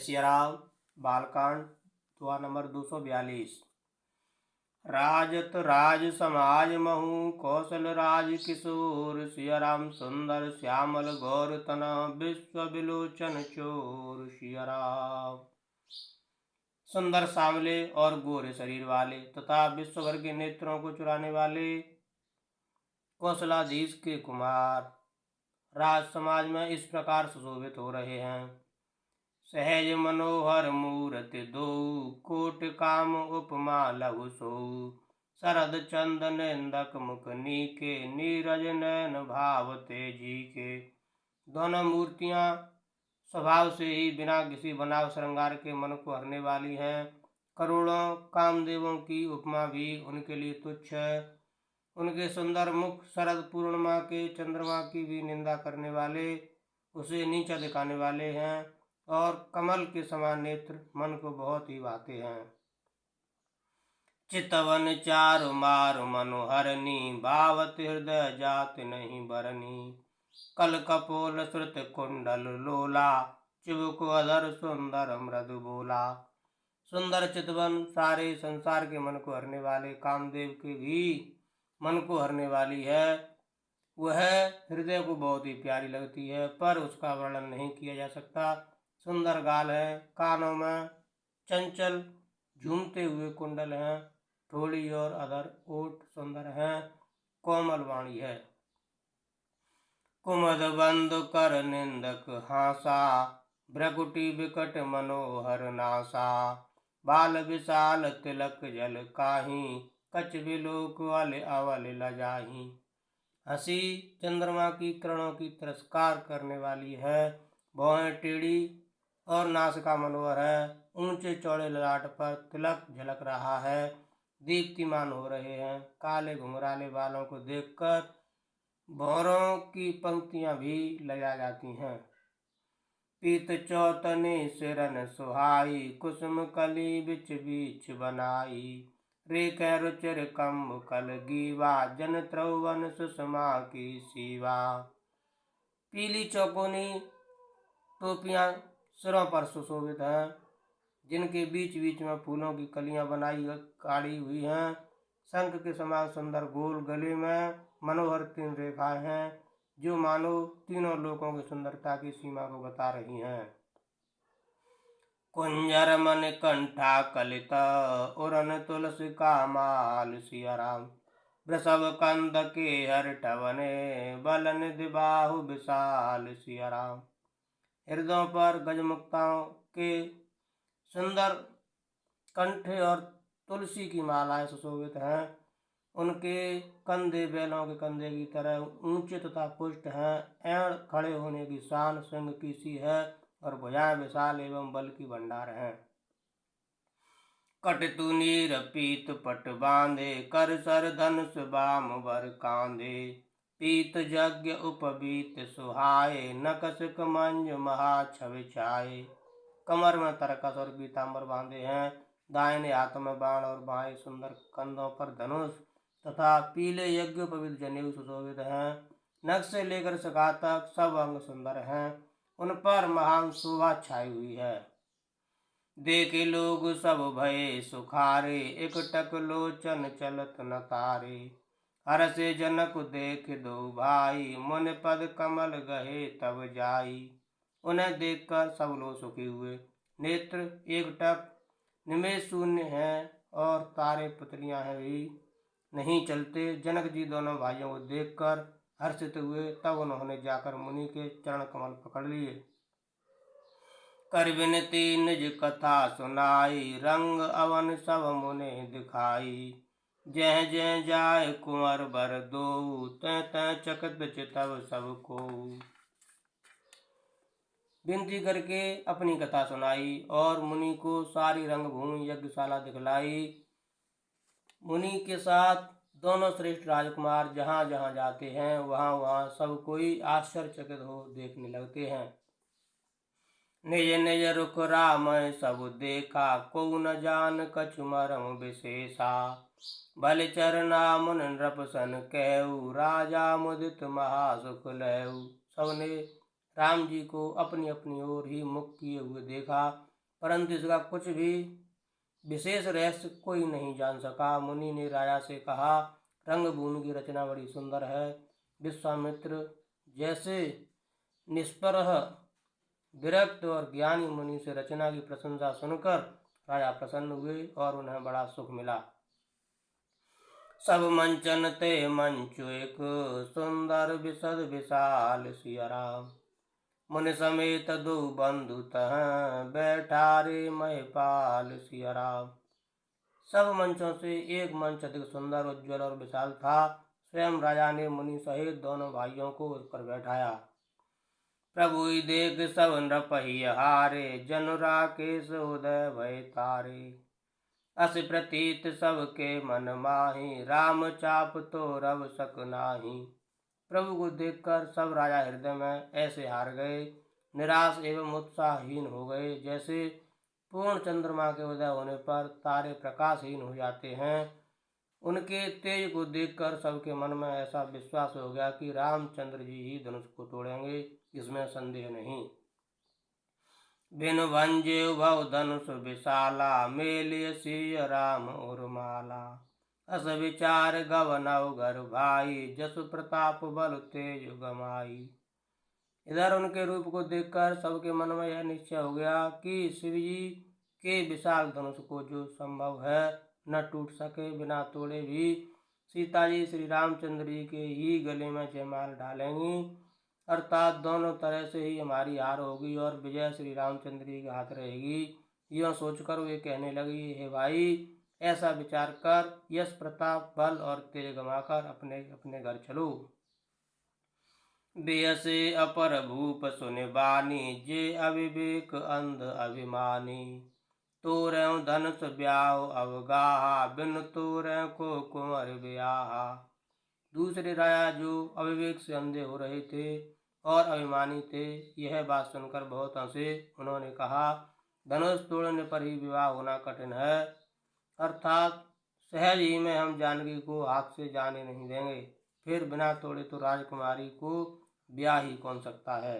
सिया राम। बालकांड दुआ नंबर 242। राजत राज समाज महु कौशल राज किशोर, सिया राम सुंदर श्यामल गौर तना विश्व विलोचन चोर। सिया राम सुंदर सांवले और गोरे शरीर वाले तथा विश्व भर के नेत्रों को चुराने वाले कौशलाधीश के कुमार राज समाज में इस प्रकार सुशोभित हो रहे हैं। सहज मनोहर मूर्ति दो, कोट काम उपमा लघु सो। शरद चंद निंदक मुख नीके, नीरज नयन भाव तेजी के। दोनों मूर्तियां स्वभाव से ही बिना किसी बनाव श्रृंगार के मन को हरने वाली हैं। करोड़ों कामदेवों की उपमा भी उनके लिए तुच्छ है। उनके सुंदर मुख शरद पूर्णिमा के चंद्रमा की भी निंदा करने वाले, उसे नीचा दिखाने वाले हैं, और कमल के समान नेत्र मन को बहुत ही भाते हैं। चितवन चारु मारु मनोहरनी, भावत हृदय जात नहीं बरनी। कल कपोल श्रुत कुंडल लोला, चिबुक अधर सुंदर मृदु बोला। सुंदर चितवन सारे संसार के मन को हरने वाले कामदेव के भी मन को हरने वाली है। वह हृदय को बहुत ही प्यारी लगती है, पर उसका वर्णन नहीं किया जा सकता। सुंदर गाल है, कानों में चंचल झूमते हुए कुंडल हैं, थोड़ी और अधर ओठ सुंदर हैं, कोमल वाणी है। कुमद बंद कर निंदक हासा, भ्रकुटी विकट मनोहर नासा। बाल विशाल तिलक जल काही, कच बिलोक वाले अवल लजाही। हंसी चंद्रमा की किरणों की तिरस्कार करने वाली है, भौहें टेढ़ी और नासिका मनोहर है। ऊंचे चौड़े ललाट पर तिलक झलक रहा है, दीप्तिमान हो रहे हैं। काले घुंघराले बालों को देखकर भौरों की पंक्तियां भी लजा जाती हैं। पीत चौतने सिरन सुहाई, कुसुम कली बिच बीच बनाई। रेख रुचिर कम्ब कल गीवा, जन त्रौवन सुषमा की सीवा। पीली चौकोनी टोपियां सिरों पर सुशोभित हैं, जिनके बीच बीच में फूलों की कलियां बनाई काढ़ी हुई हैं। शंख के समान सुंदर गोल गले में मनोहर 3 रेखाएं हैं, जो मानो तीनों लोकों की सुंदरता की सीमा को बता रही हैं। कुंजर मन कंठा कलित, उरन तुलसी का माल। सिया राम वृषभ कंद के हरठवने, बल निधि बाहु विशाल। सिया राम हृदयों पर गजमुक्ताओं के सुंदर कंठे और तुलसी की मालाएं सुशोभित हैं। उनके कंधे बैलों के कंधे की तरह ऊंचे तथा पुष्ट हैं। एड़ खड़े होने की शान सिंह की सी है, और भुजाएं विशाल एवं बल की भंडार हैं। कटतु नीर पीत पट बांधे, कर सर धनुष बाम वर कांधे। पीत यज्ञ उपबीत सुहाए, नकसिक मंज महा छवि छाए। कमर में तरकस और पीताम्बर बांधे हैं, दाहिने हाथ में बाण और बाएं सुंदर कंधों पर धनुष तथा पीले यज्ञोपवीत जनेऊ सुशोभित हैं। नख से लेकर सका तक सब अंग सुंदर हैं, उन पर महान शोभा छाई हुई है। देखे लोग सब भये सुखारे, एकटक लोचन चलत न तारे। हर से जनक देख दो भाई, मुनि पद कमल गहे तब जाई। उन्हें देखकर सब लोग सुखी हुए, नेत्र एकटक निमेष शून्य हैं, और तारे पुतलियां हैं भी नहीं चलते। जनक जी दोनों भाइयों को देखकर हर्षित हुए, तब उन्होंने जाकर मुनि के चरण कमल पकड़ लिए। कर विनती निज कथा सुनाई, रंग अवन सब मुने दिखाई। जय जय जाय कुंवर बर दो, तै तै चकित चितव सब को। विनती करके अपनी कथा सुनाई और मुनि को सारी रंगभूमि यज्ञशाला दिखलाई। मुनि के साथ दोनों श्रेष्ठ राजकुमार जहाँ जहाँ जाते हैं, वहाँ वहाँ सब कोई आश्चर्यचकित हो देखने लगते हैं। निज निज रुख राम सब देखा, को न जान कछु मरम विशेषा। बल चरना मुन नृपसन कहु, राजा मुदित महासुख लहु। सबने राम जी को अपनी अपनी ओर ही मुख किए हुए देखा। परंतु इसका कुछ भी विशेष रहस्य कोई नहीं जान सका। मुनि ने राजा से कहा, रंगभूमि की रचना बड़ी सुंदर है। विश्वामित्र जैसे निष्परह विरक्त और ज्ञानी मुनि से रचना की प्रशंसा सुनकर राजा प्रसन्न हुए और उन्हें बड़ा सुख मिला। सब मंचन ते मंचु एक सुंदर विशद विशाल सिया राम। मुनि समेत दो बंधु तह बैठारे महिपाल सिया राम। सब मंचों से एक मंच अधिक सुंदर, उज्ज्वल और विशाल था। स्वयं राजा ने मुनि सहित दोनों भाइयों को उस पर बैठाया। प्रभु देख सब नृपहि हारे, जनु राकेश उदय भय तारे। अस प्रतीत सबके मन माही, राम चाप तो रव सक नाही। प्रभु को देखकर सब राजा हृदय में ऐसे हार गए, निराश एवं उत्साहहीन हो गए, जैसे पूर्ण चंद्रमा के उदय होने पर तारे प्रकाशहीन हो जाते हैं। उनके तेज को देखकर सबके मन में ऐसा विश्वास हो गया कि रामचंद्र जी ही धनुष को तोड़ेंगे, इसमें संदेह नहीं। बिनु भंजे भव धनुष विशाला, मेलिय सिय राम उर्माला। अस विचार गवनव घर भाई, जसु प्रताप बल तेज गमाई। इधर उनके रूप को देखकर सबके मन में यह निश्चय हो गया कि शिव जी के विशाल धनुष को जो संभव है न टूट सके, बिना तोड़े भी सीता जी श्री रामचंद्र जी के ही गले में जयमाल डालेंगी, अर्थात दोनों तरह से ही हमारी हार होगी और विजय श्री रामचंद्र जी के हाथ रहेगी। यह सोचकर वे कहने लगी, हे भाई, ऐसा विचार कर यश प्रताप बल और तेज गमाकर अपने अपने घर चलो। बेयसे अपर भूप सुनि बानी, जे अविवेक अंध अभिमानी। तोरऊ धनुष ब्याह अवगाहा, बिन तोरऊ को कुंवर ब्याहा। दूसरे राजा जो अविवेक से अंधे हो रहे थे और अभिमानी थे, यह बात सुनकर बहुत हंसे। उन्होंने कहा, धनुष तोड़ने पर ही विवाह होना कठिन है, अर्थात सहज ही में हम जानकी को हाथ से जाने नहीं देंगे। फिर बिना तोड़े तो राजकुमारी को ब्याह ही कौन सकता है।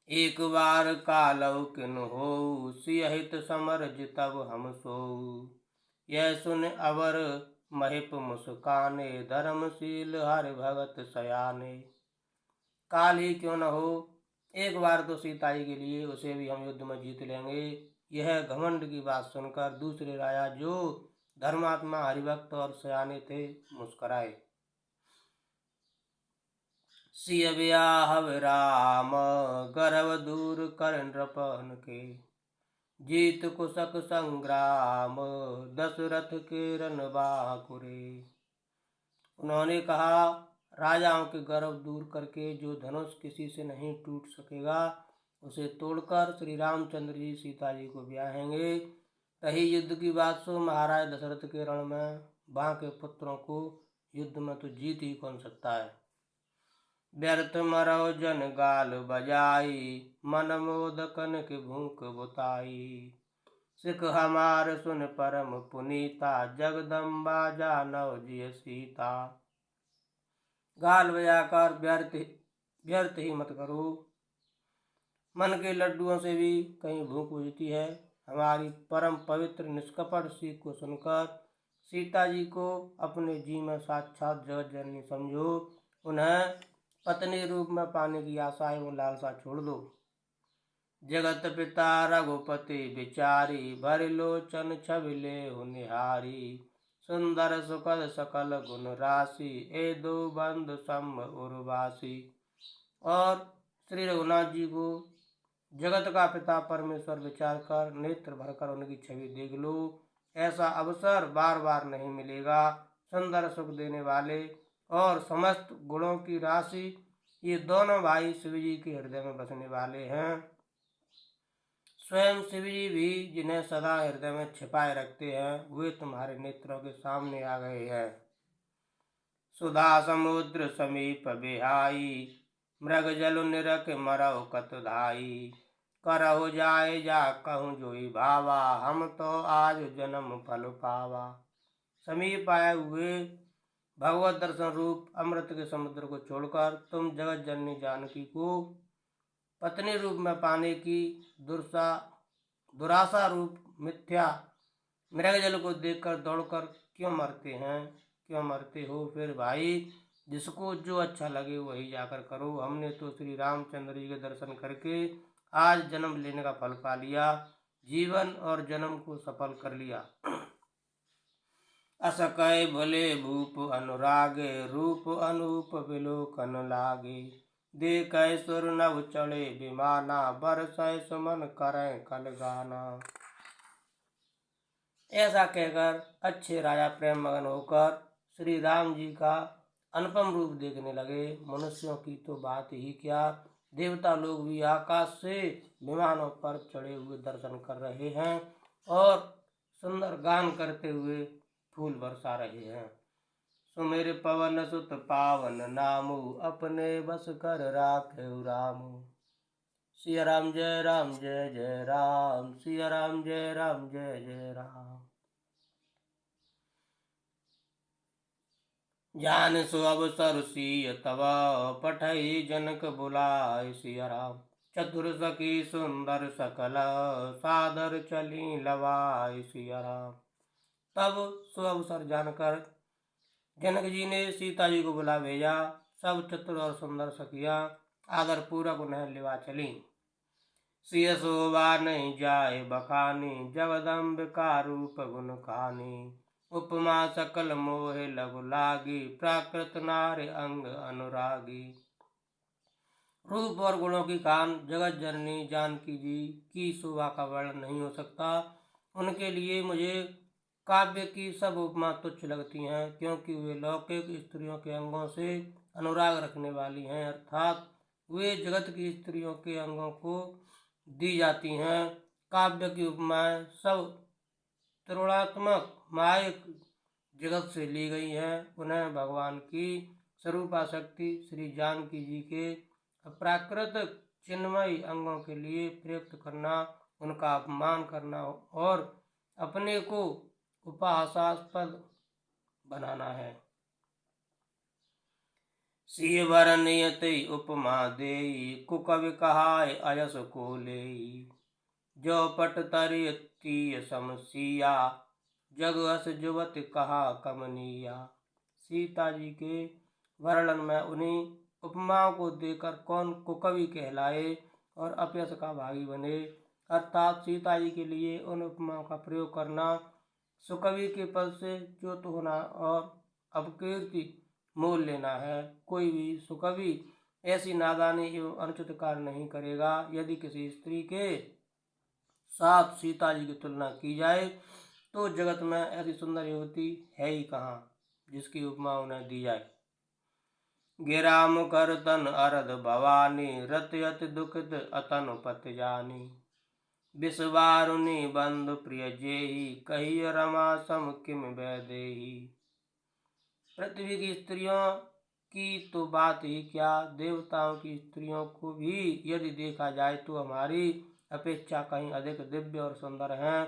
एक बार कालव किन हो, सियहित समर जितब हम सोऊ। यह सुन अवर महिप मुस्काने, धर्मशील हरि भगत सयाने। काल ही क्यों न हो, एक बार तो सीता जी के लिए उसे भी हम युद्ध में जीत लेंगे। यह घमंड की बात सुनकर दूसरे राजा जो धर्मात्मा हरिभक्त और सयाने थे मुस्कुराए। सिय ब्याह राम गर्व दूर कर नृपन के, जीत कुशक संग्राम दशरथ के रन बाकुरे। उन्होंने कहा, राजाओं के गर्व दूर करके जो धनुष किसी से नहीं टूट सकेगा, उसे तोड़कर श्री रामचंद्र जी सीता जी को ब्याहेंगे। रही युद्ध की बात, सो महाराज दशरथ के रण में बांके पुत्रों को युद्ध में तो जीत ही कौन सकता है। व्यर्थ मरो जन गाल बजाई, मन मोदकन के भूख बुताई। सिख हमार सुन परम पुनीता, जगदम्बा जानव जिय सीता। गाल बजाकर व्यर्थ ही मत करो, मन के लड्डुओं से भी कहीं भूख बुझती है। हमारी परम पवित्र निष्कपट सीख को सुनकर सीता जी को अपने जी में साक्षात जगत जननी समझो। उन्हें पत्नी रूप में पाने की आशा एवं लालसा छोड़ दो। जगत पिता रघुपति विचारी, भरि लोचन छबिले निहारी। सुंदर सुखद सकल गुण राशि, ए दो बंधु संभ उर्वासी। और श्री रघुनाथ जी को जगत का पिता परमेश्वर विचार कर नेत्र भरकर उनकी छवि देख लो। ऐसा अवसर बार बार नहीं मिलेगा। सुंदर सुख देने वाले और समस्त गुणों की राशि ये दोनों भाई शिव जी के हृदय में बसने वाले हैं। स्वयं शिव जी भी जिन्हें सदा हृदय में छिपाए रखते हैं, वे तुम्हारे नेत्रों के सामने आ गए हैं। सुधा समुद्र समीप बिहाई, मृग जल निरख मरौ कत धाई। करहु जाए जा कहूँ जोई भावा, हम तो आज जन्म फल पावा। समीप आए हुए भगवत दर्शन रूप अमृत के समुद्र को छोड़कर तुम जगत जननी जानकी को पत्नी रूप में पाने की दुराशा रूप मिथ्या मृगजल को देखकर दौड़कर क्यों मरते हो? फिर भाई, जिसको जो अच्छा लगे वही जाकर करो। हमने तो श्री रामचंद्र जी के दर्शन करके आज जन्म लेने का फल पा लिया, जीवन और जन्म को सफल कर लिया। असकै भले भूप अनुरागे, रूप अनूप विलोकन लागे। देखै सुर नभ चढ़े विमाना, बरसै सुमन करें कल गाना। ऐसा कहकर अच्छे राजा प्रेम मगन होकर श्री राम जी का अनुपम रूप देखने लगे। मनुष्यों की तो बात ही क्या, देवता लोग भी आकाश से विमानों पर चढ़े हुए दर्शन कर रहे हैं और सुंदर गान करते हुए फूल बरसा रहे हैं। सुमिर पवन सुत पावन नामु, अपने बस कर राखेउ रामु। सिया राम जय जय राम, सिया राम जय जय राम। जान सो अवसर सिय तब, पठई जनक बुलाय सिया राम। चतुर सखी सुंदर सकल, सादर चली लवाय सिया राम। तब सो अवसर जानकर जनक जी ने सीता जी को बुला भेजा। सब चतुर और सुंदर सखियां आदर पूर्वक उन्हें लिवा चली। सिय शोभा नहीं जाए बखानी, जगदम्बिका रूप गुण खानी। उपमा सकल मोहे लघु लागी, प्राकृत नारी अंग अनुरागी। रूप और गुणों की खान जगत जननी जानकी जी की शोभा का वर्णन नहीं हो सकता। उनके लिए मुझे काव्य की सब उपमा तुच्छ लगती हैं, क्योंकि वे लौकिक स्त्रियों के अंगों से अनुराग रखने वाली हैं, अर्थात वे जगत की स्त्रियों के अंगों को दी जाती हैं। काव्य की उपमाएं सब त्रिगुणात्मक मायिक जगत से ली गई हैं। उन्हें भगवान की स्वरूपा शक्ति श्री जानकी जी के प्राकृतिक चिन्मयी अंगों के लिए प्रयुक्त करना, उनका अपमान करना और अपने को उपहासास्पद बनाना है। सिय वर नियति उपमा देई, कुकवि कहाय अयस को लेई। जो पट तरिय तीय समसिया, जग अस जुवत कहा कमनिया। सीता जी के वर्णन में उन्हीं उपमाओं को देकर कौन कुकवि कहलाए और अपयश का भागी बने, अर्थात सीता जी के लिए उन उपमाओं का प्रयोग करना सुकवि के पद से च्युत होना और अपकीर्ति मोल लेना है। कोई भी सुकवि ऐसी नादानी एवं अनुचित कार्य नहीं करेगा। यदि किसी स्त्री के साथ सीता जी की तुलना की जाए तो जगत में ऐसी सुंदर युवती है ही कहाँ जिसकी उपमा उन्हें दी जाए। गिरा मुखर तन अरद भवानी, रति अति दुखित अतनु पति जानी। विषवारुणी बंधु प्रिय जेही, कहिय रमा सम किम वैदेही। पृथ्वी की स्त्रियों की तो बात ही क्या, देवताओं की स्त्रियों को भी यदि देखा जाए तो हमारी अपेक्षा कहीं अधिक दिव्य और सुंदर हैं।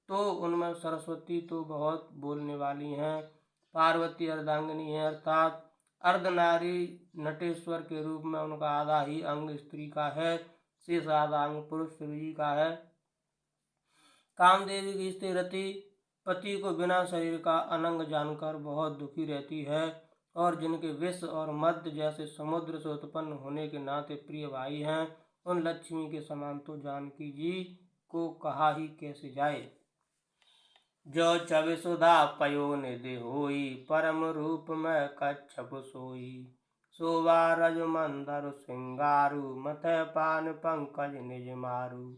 तो उनमें सरस्वती तो बहुत बोलने वाली हैं, पार्वती अर्धांगिनी है, अर्थात अर्धनारी नटेश्वर के रूप में उनका आधा ही अंग स्त्री का है, शेष आधा अंग पुरुष शिवजी का है। कामदेवी की स्त्री रति पति को बिना शरीर का अनंग जानकर बहुत दुखी रहती है और जिनके विष और मध्य जैसे समुद्र से उत्पन्न होने के नाते प्रिय भाई हैं, उन लक्ष्मी के समान तो जानकी जी को कहा ही कैसे जाए। जो छवि सुधा पयो निधि होई, परम रूप में कच्छप सोई। शोभा रज मंदर सिंगारू, मथै पान पंकज निज मारू।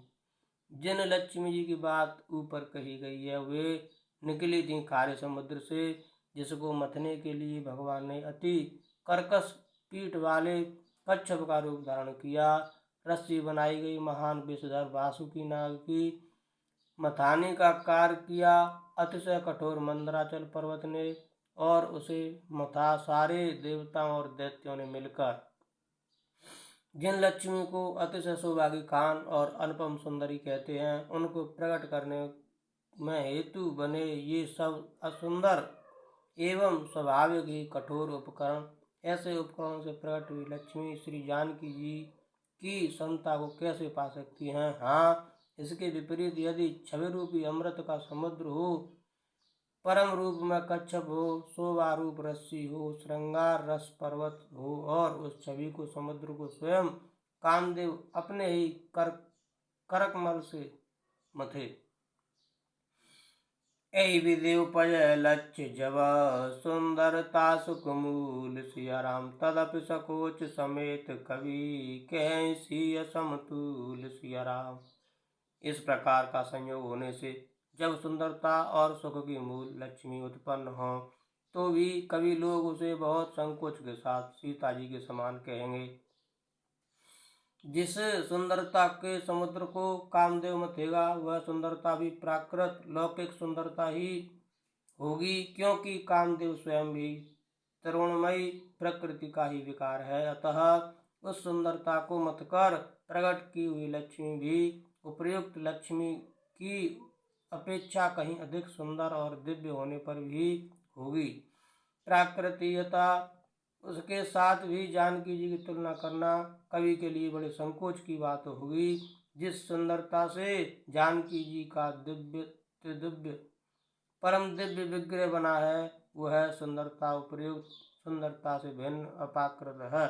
जिन लक्ष्मी जी की बात ऊपर कही गई है वे निकली थी खारे समुद्र से, जिसको मथने के लिए भगवान ने अति कर्कश पीठ वाले कच्छप का रूप धारण किया। रस्सी बनाई गई महान विषधर वासुकी नाग की मथाने का कार्य किया। अतिशय कठोर मंदराचल पर्वत ने और उसे मथा सारे देवताओं और दैत्यों ने मिलकर। जिन लक्ष्मी को अतिशय सौभाग्य खान और अनुपम सुंदरी कहते हैं, उनको प्रकट करने में हेतु बने ये सब असुंदर एवं स्वाभाविक ही कठोर उपकरण, ऐसे उपकरणों से प्रकट हुई लक्ष्मी श्री जानकी जी की समता को कैसे पा सकती हैं। हाँ, इसके विपरीत यदि छवि रूपी अमृत का समुद्र हो, परम रूप में कच्छप हो, शोभा रूप रस्सी हो, श्रृंगार रस पर्वत हो और उस छवि को समुद्र को स्वयं कामदेव अपने ही करकमल से मथे। ऐ विधि उपजय लक्ष्य जब सुंदरता सुखमूल सिया राम तदपि सकोच समेत कवि कह सिय समतूल सिया राम। इस प्रकार का संयोग होने से जब सुंदरता और सुख की मूल लक्ष्मी उत्पन्न हो तो भी कवि लोग उसे बहुत संकोच के साथ सीता जी के समान कहेंगे। जिस सुंदरता के समुद्र को कामदेव मथेगा वह सुंदरता भी प्राकृत लौकिक सुंदरता ही होगी, क्योंकि कामदेव स्वयं भी तरुणमयी प्रकृति का ही विकार है। अतः उस सुंदरता को मथकर प्रकट की हुई लक्ष्मी भी उपर्युक्त लक्ष्मी की अपेक्षा कहीं अधिक सुंदर और दिव्य होने पर भी होगी। प्राकृतिकता उसके साथ भी जानकी जी की तुलना करना कवि के लिए बड़े संकोच की बात होगी। जिस सुंदरता से जानकी जी का दिव्य परम दिव्य विग्रह बना है वह सुंदरता उपर्युक्त सुंदरता से भिन्न अपाकृत है।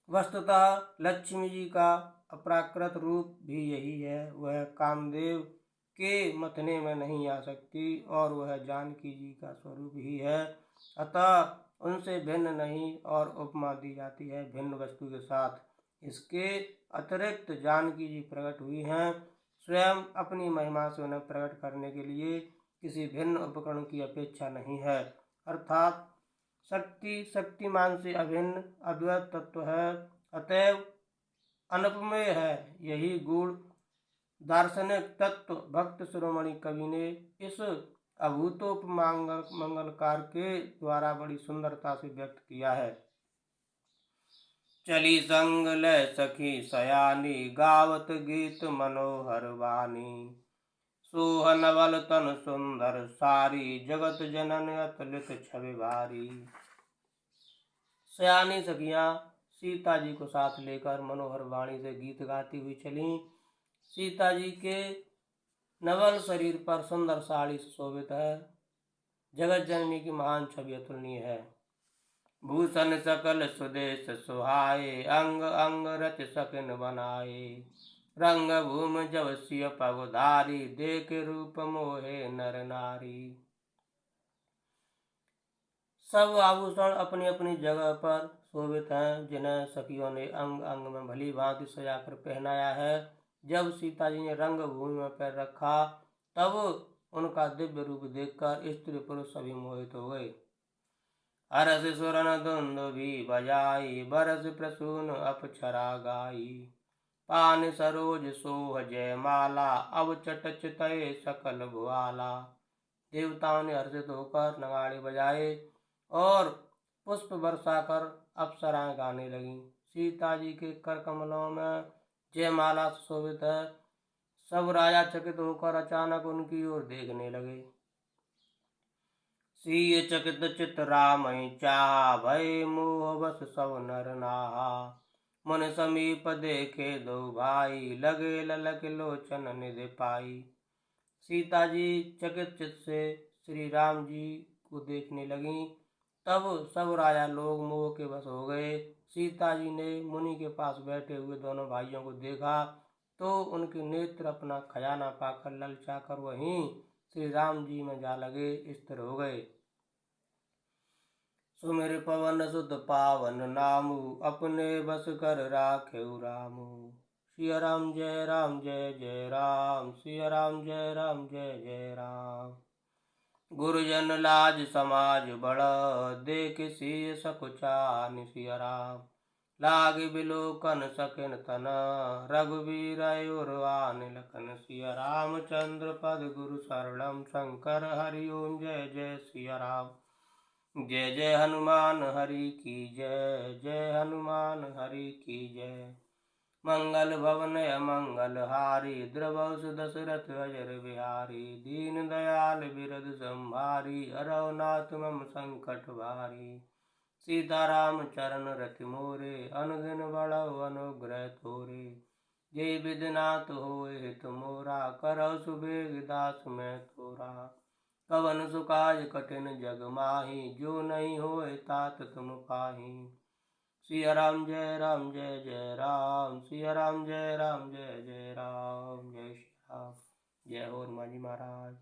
वस्तुतः लक्ष्मी जी का अप्राकृत रूप भी यही है, वह कामदेव के मथने में नहीं आ सकती और वह जानकी जी का स्वरूप ही है। अतः उनसे भिन्न नहीं और उपमा दी जाती है भिन्न वस्तु के साथ। इसके अतिरिक्त जानकी जी प्रकट हुई हैं, स्वयं अपनी महिमा से उन्हें प्रकट करने के लिए किसी भिन्न उपकरण की अपेक्षा नहीं है। अर्थात शक्ति शक्तिमान से अभिन्न अद्वैत तत्व है, अतएव अनुपमेय है। यही गुण दार्शनिक तत्व भक्त शिरोमणि कवि ने इस अभूतोपमंगलकार के द्वारा बड़ी सुंदरता से व्यक्त किया है। चली संग लय सखी सयानी गावत गीत मनोहर वाणी सोहन बल तन सुंदर सारी जगत जनन अतुलित छवि भारी। सयानी सखियां सीता जी को साथ लेकर मनोहर वाणी से गीत गाती हुई चली। सीता जी के नवल शरीर पर सुंदर साड़ी सुशोभित है। जगत जननी की महान छवि अतुलनीय है। भूषण सकल सुदेश सुहाए अंग अंग रच सकिन बनाए रंग भूमि जब सिय पगधारी देख रूप मोहे नर नारी। सब आभूषण अपनी अपनी जगह पर शोभित हैं, जिन्हें सखियों ने अंग अंग में भली भांति सजाकर पहनाया है। जब सीता जी ने रंग भूमि में पैर रखा तब उनका दिव्य रूप देखकर स्त्री पुरुष सभी मोहित हो गए। हरस सुरन धुंद भी बजाई बरस प्रसून अपक्षरा गाई पान सरोज सोह जय माला अब चट चितये सकल भुआला। देवताओं ने हर्षित होकर नगाड़े बजाए और पुष्प वर्षा कर अप्सराएं गाने लगी। सीता जी के कर कमलों में जयमाला सुशोभित है। सब राजा चकित होकर अचानक उनकी ओर देखने लगे। सीय चकित चित रामहि चाहा भय मोह बस सब नर नाहा मन समीप देखे दो भाई लगे ललक लोचन निधि पाई। सीता जी चकित चित से श्री राम जी को देखने लगी। तब सब राजा लोग मोह के वश हो गए। सीता जी ने मुनि के पास बैठे हुए दोनों भाइयों को देखा तो उनके नेत्र अपना खजाना पाकर ललचाकर वहीं श्री राम जी में जा लगे, स्थिर हो गए। सुमिर पवन सुत पावन नामु अपने बस कर राखेउ रामु। सिया राम जय जय राम सिया राम जय जय राम। गुरुजन लाज समाज बड़ देख सिय सकुचानि सिया राम लाग बिलोकन सकिन तन रघुवीर आन लखन। सिया रामचंद्र पद गुरु शरणम शंकर हरि ओम जय जय सिया राम। जय जय हनुमान हरि की जय जय हनुमान हरि की जय। मंगल भवन अमंगल हारी द्रवस दशरथ अजर बिहारी दीन दयाल बिरद संभारी हरौ नाथ मम संकट भारी। सीताराम चरण रति मोरे, अनुदिन बढ़ऊ अनुग्रह तोरे। जय विद्यनाथ होए हित मोरा, करौ सुबेग दास मैं तोरा। कवन सुकाज कठिन जग माही, जो नहीं होए तात तुम पाही। सिया राम जय जय राम, सिया राम जय जय राम, जय श्री राम। जय हो हनुमान जी महाराज।